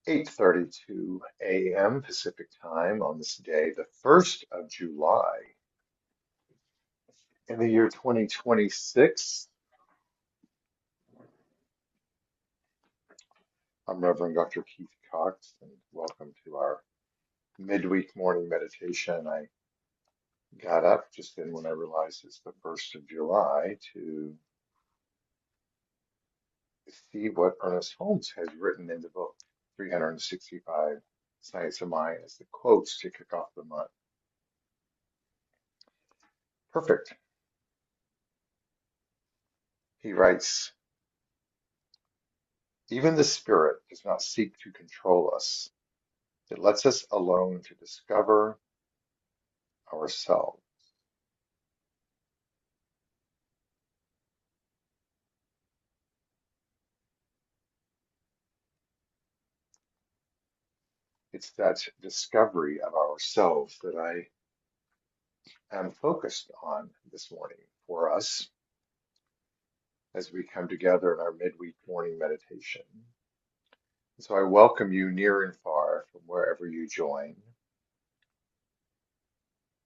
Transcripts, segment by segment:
8:32 a.m. Pacific time on this day, the 1st of July in the year 2026. I'm Reverend Dr. Keith Cox, and welcome to our midweek morning meditation. I got up just then when I realized it's the 1st of July to see what Ernest Holmes has written in the book 365 Science of Mind as the quotes to kick off the month. Perfect. He writes, even the spirit does not seek to control us. It lets us alone to discover ourselves. It's that discovery of ourselves that I am focused on this morning for us as we come together in our midweek morning meditation. So I welcome you near and far from wherever you join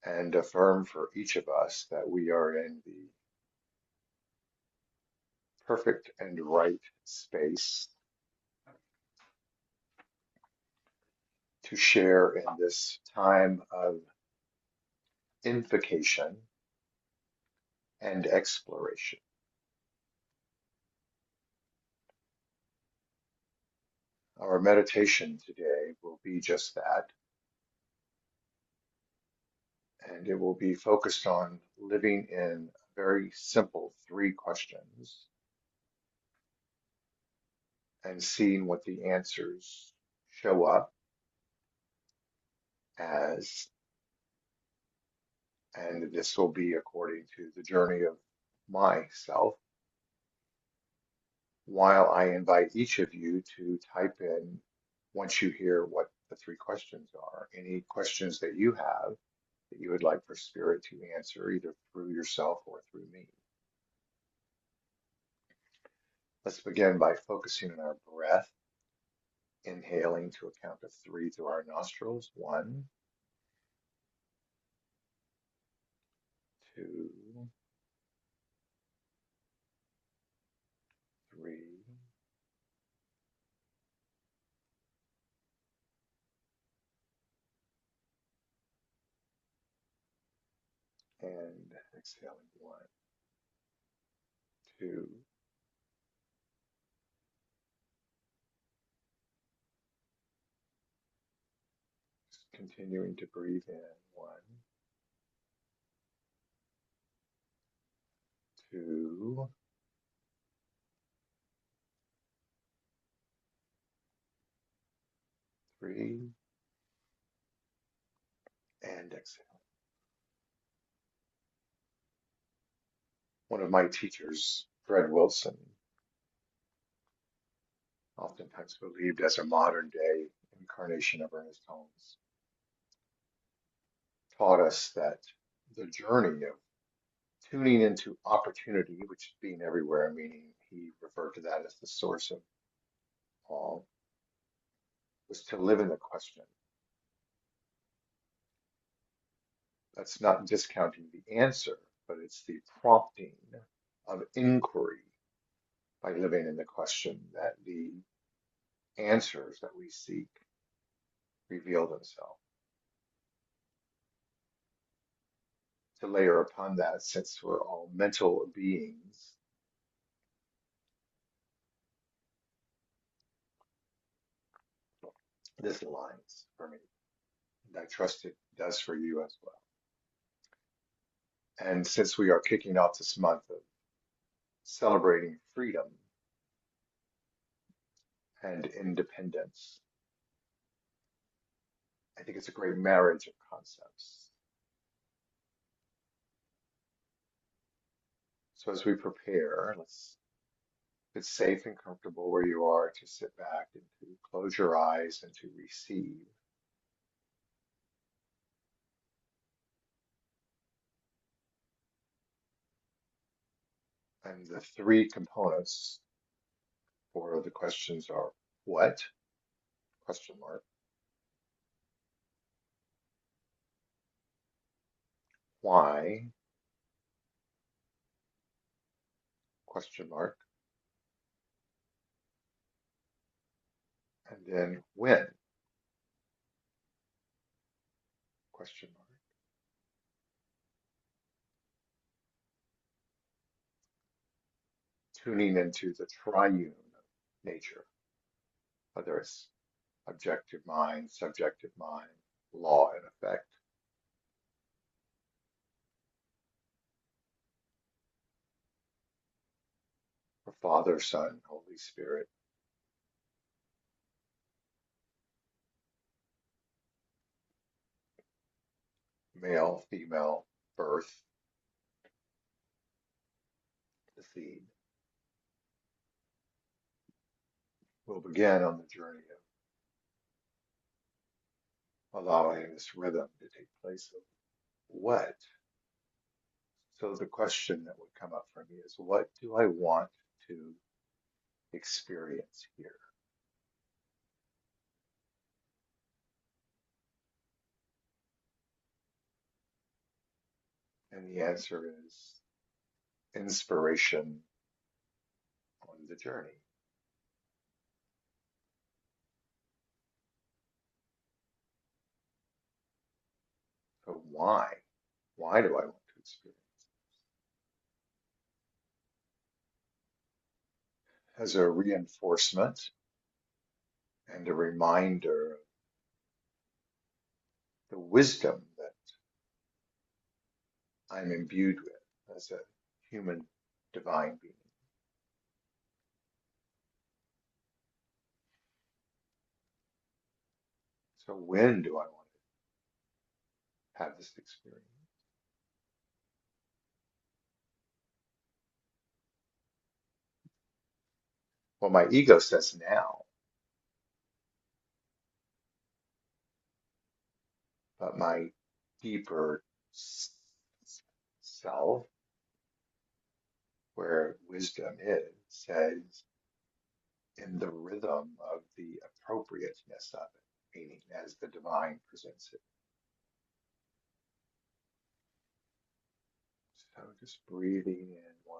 and affirm for each of us that we are in the perfect and right space to share in this time of invocation and exploration. Our meditation today will be just that, and it will be focused on living in very simple three questions and seeing what the answers show up as. And this will be according to the journey of myself, while I invite each of you to type in, once you hear what the three questions are, any questions that you have that you would like for Spirit to answer, either through yourself or through me. Let's begin by focusing on our breath, inhaling to a count of three through our nostrils. One, two, three, and exhaling. One, two, just continuing to breathe in. One, two, three, and exhale. One of my teachers, Fred Wilson, oftentimes believed as a modern day incarnation of Ernest Holmes, taught us that the journey of tuning into opportunity, which is being everywhere, meaning he referred to that as the source of all, was to live in the question. That's not discounting the answer, but it's the prompting of inquiry by living in the question that the answers that we seek reveal themselves. To layer upon that, since we're all mental beings, this aligns for me. And I trust it does for you as well. And since we are kicking off this month of celebrating freedom and independence, I think it's a great marriage of concepts. So as we prepare, let's get safe and comfortable where you are to sit back and to close your eyes and to receive. And the three components for the questions are what, Question mark. Why? Question mark. And then when? Question mark. Tuning into the triune nature, whether it's objective mind, subjective mind, law and effect, or Father, Son, Holy Spirit, male, female, birth, the seed. We'll begin on the journey of allowing this rhythm to take place of what. So the question that would come up for me is, what do I want to experience here? And the answer is inspiration on the journey. So why? Why do I want to experience it? As a reinforcement and a reminder of the wisdom that I'm imbued with as a human divine being. So when do I want to have this experience? Well, my ego says now, but my deeper self, where wisdom is, says in the rhythm of the appropriateness of it, meaning as the divine presents it. So just breathing in 1,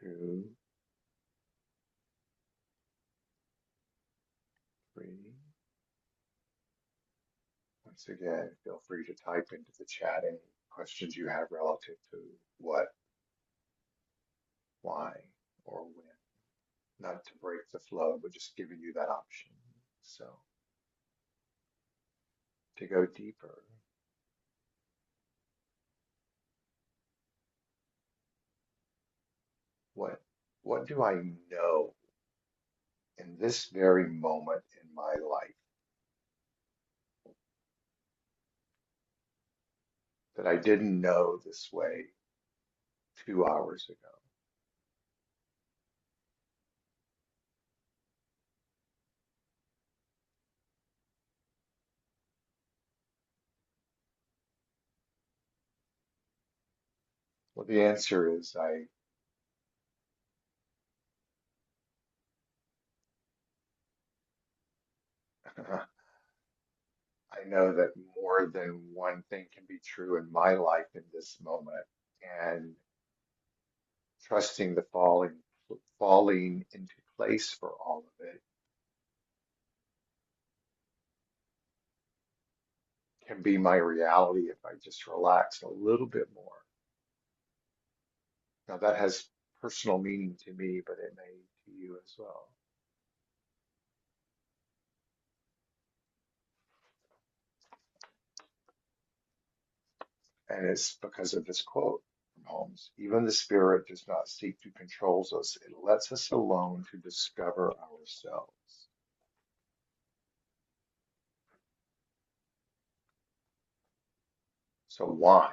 2, 3. Once again, feel free to type into the chat any questions you have relative to what, why, or when. Not to break the flow, but just giving you that option. So to go deeper, what what do I know in this very moment in my life that I didn't know this way 2 hours ago? Well, the answer is I know that more than one thing can be true in my life in this moment, and trusting the falling into place for all of it can be my reality if I just relax a little bit more. Now that has personal meaning to me, but it may to you as well. And it's because of this quote from Holmes. Even the spirit does not seek to control us. It lets us alone to discover ourselves. So why?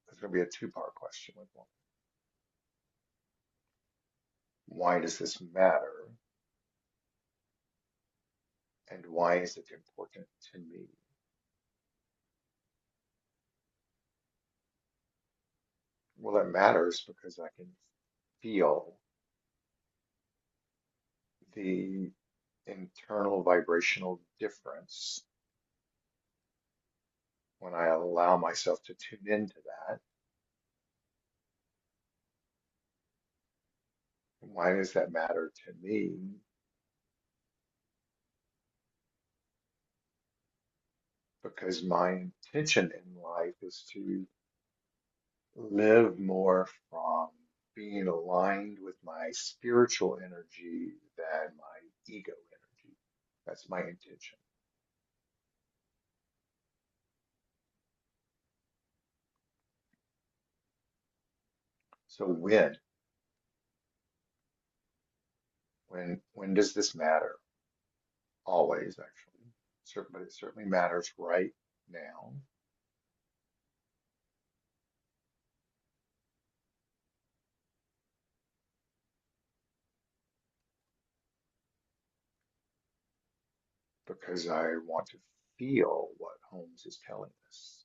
There's going to be a two-part question with one. Why does this matter? And why is it important to me? Well, it matters because I can feel the internal vibrational difference when I allow myself to tune into that. Why does that matter to me? Because my intention in life is to live more from being aligned with my spiritual energy than my ego energy. That's my intention. So when does this matter? Always, actually. But it certainly matters right now, because I want to feel what Holmes is telling us.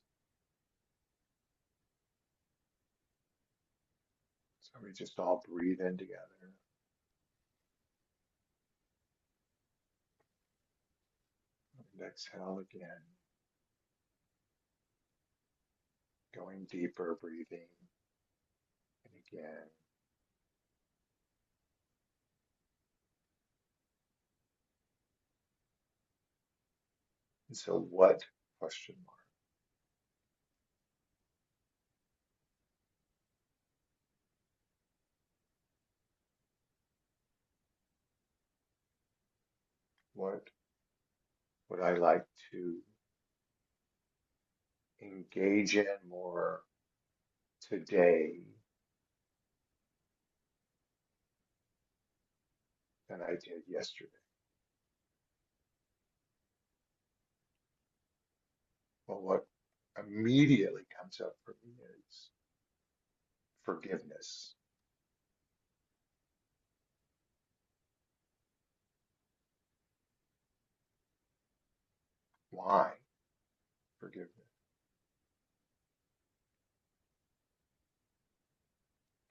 So we just all breathe in together and exhale again, going deeper, breathing, and again. And so what, question mark, what would I like to engage in more today than I did yesterday? Well, what immediately comes up for me is forgiveness. Why forgiveness?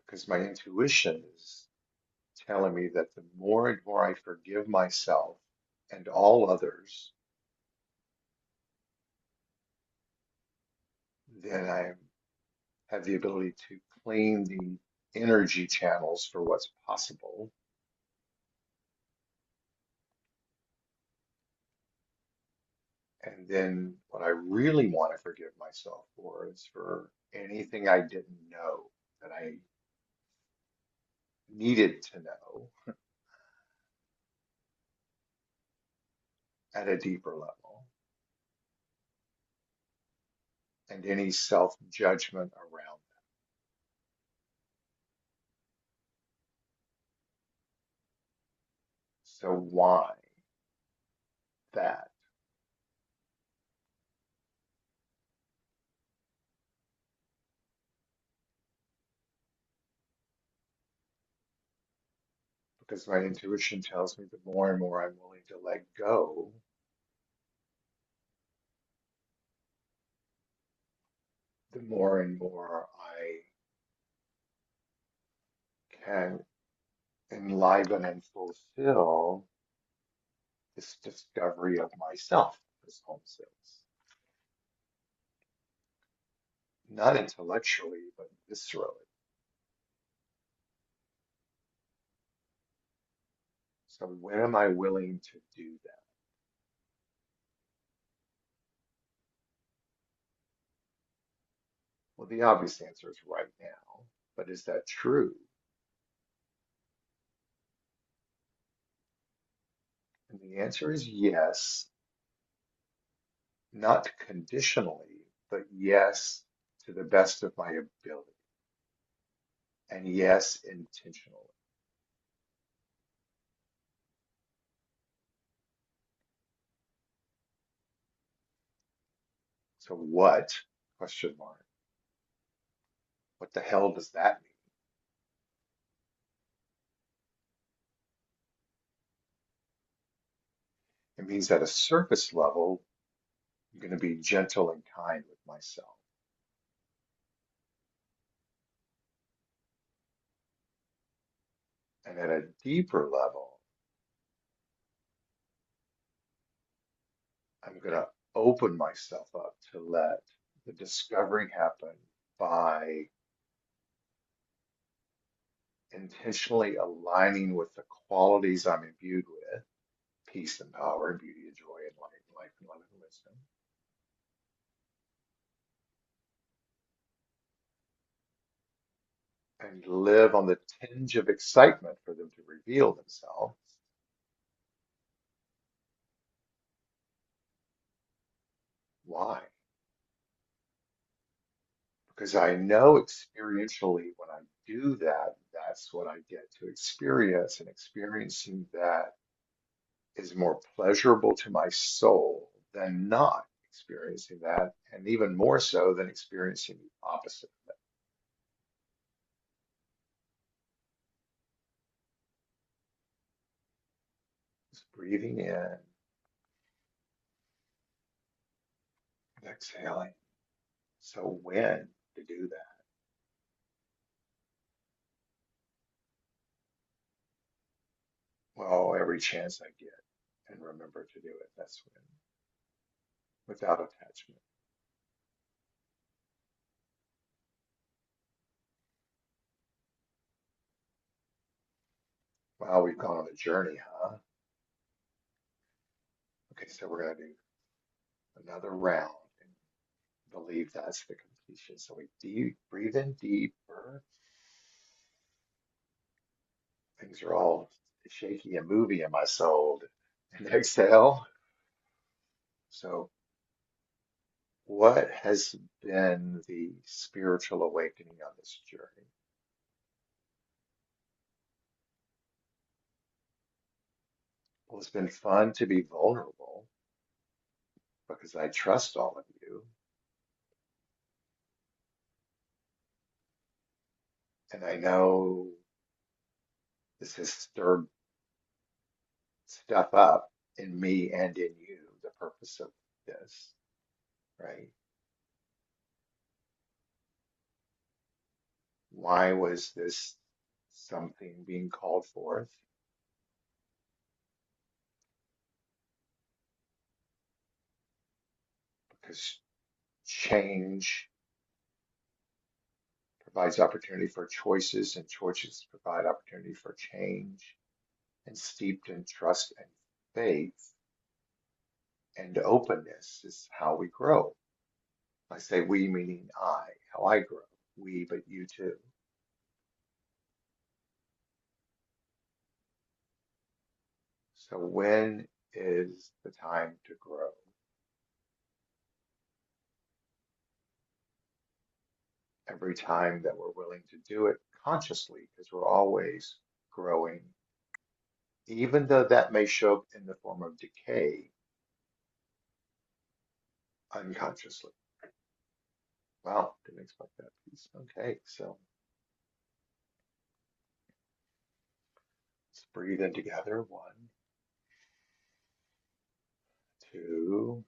Because my intuition is telling me that the more and more I forgive myself and all others, then I have the ability to clean the energy channels for what's possible. And then what I really want to forgive myself for is for anything I didn't know that I needed to know at a deeper level, and any self-judgment around that. So why that? Because my intuition tells me the more and more I'm willing to let go, the more and more I can enliven and fulfill this discovery of myself, as Holmes says. Not intellectually, but viscerally. So when am I willing to do that? Well, the obvious answer is right now, but is that true? And the answer is yes, not conditionally, but yes to the best of my ability, and yes intentionally. So what, question mark, what the hell does that mean? It means at a surface level, I'm going to be gentle and kind with myself. at a deeper level, I'm going to open myself up to let the discovery happen by intentionally aligning with the qualities I'm imbued with: peace and power and beauty and joy and life and love and wisdom, and live on the tinge of excitement for them to reveal themselves. Why? Because I know experientially when I do that, that's what I get to experience, and experiencing that is more pleasurable to my soul than not experiencing that, and even more so than experiencing the opposite of that. Just breathing in and exhaling. So when to do that? Well, every chance I get and remember to do it, that's when, without attachment. Well, we've gone on a journey, huh? Okay, so we're going to do another round and believe that's the completion. So we breathe in deeper. Things are all shaky and moving in my soul. And exhale. So, what has been the spiritual awakening on this journey? Well, it's been fun to be vulnerable because I trust all of you. And I know this has stirred stuff up in me and in you, the purpose of this, right? Why was this something being called forth? Because change provides opportunity for choices, and choices provide opportunity for change. And steeped in trust and faith and openness is how we grow. I say we meaning how I grow. We, but you too. So when is the time to grow? Every time that we're willing to do it consciously, because we're always growing, even though that may show up in the form of decay unconsciously. Wow, didn't expect that piece. Okay, so let's breathe in together. 1, 2,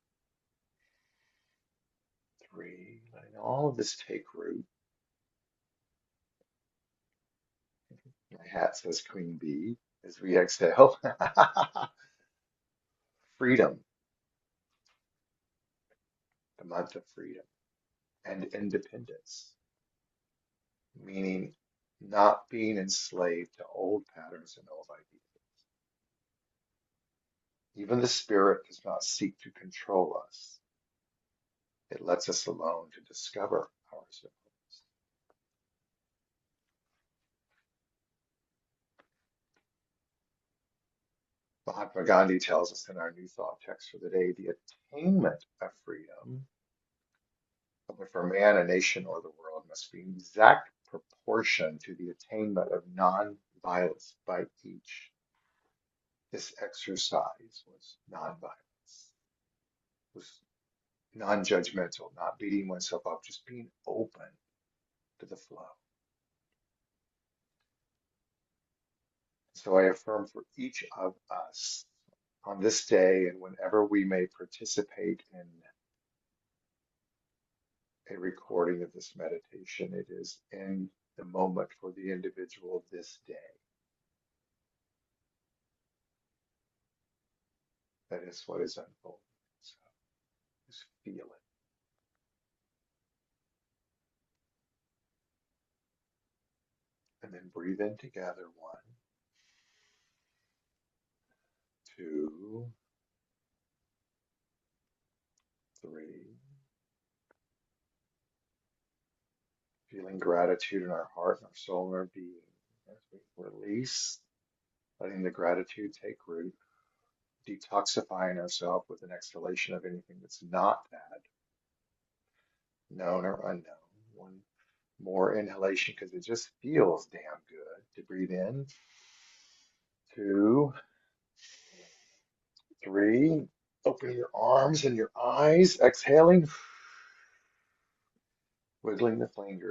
3. Letting all of this take root. My hat says Queen Bee as we exhale. Freedom, the month of freedom and independence, meaning not being enslaved to old patterns and old ideas. Even the spirit does not seek to control us. It lets us alone to discover ourselves. Mahatma Gandhi tells us in our New Thought text for the day, the attainment of freedom, whether for man, a nation, or the world, must be in exact proportion to the attainment of non-violence by each. This exercise was non-violence, was non-judgmental, not beating oneself up, just being open to the flow. So I affirm for each of us on this day and whenever we may participate in a recording of this meditation, it is in the moment for the individual this day. That is what is unfolding. So just feel it. And then breathe in together. 1, 2, 3. Feeling gratitude in our heart and our soul and our being as we release, letting the gratitude take root, detoxifying ourselves with an exhalation of anything that's not bad, known or unknown. One more inhalation because it just feels damn good to breathe in. 2, 3. Opening your arms and your eyes, exhaling, wiggling the fingers.